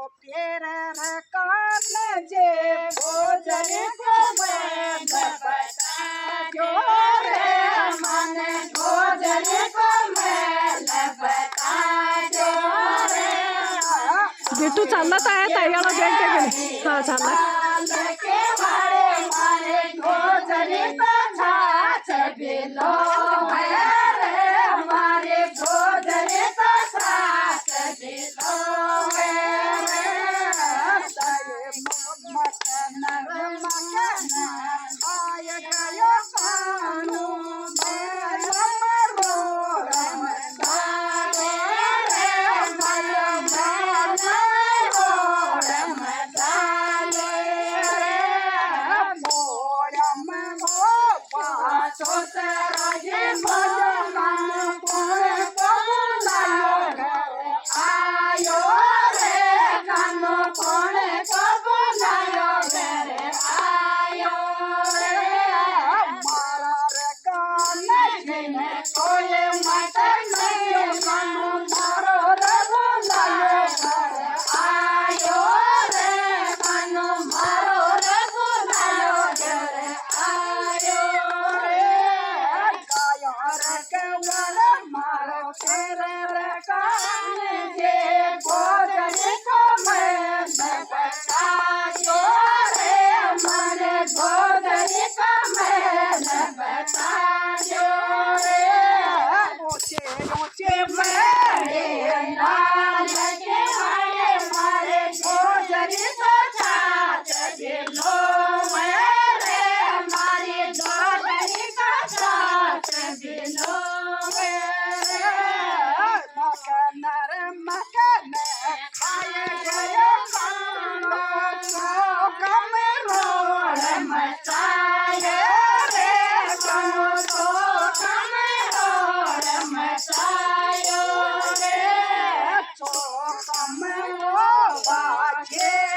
फिर कान जे भोजन को मैं बतायो रे मन भोजन को मैं बतायो रे बिट्टू चालला तर आहे ताईला भेट गेली हा चालला के मारे मारे भोजन तो छाछ बिलो रे मारे भोजन तो छाछ बिलो मकन मकन आय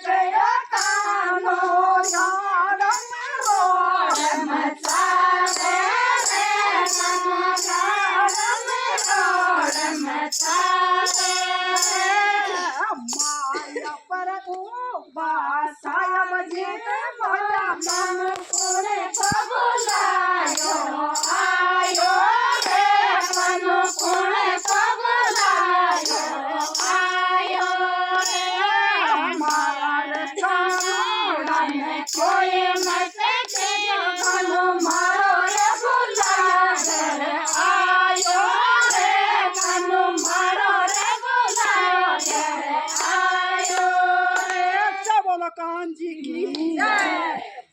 गयो कानू कान्जी की जय।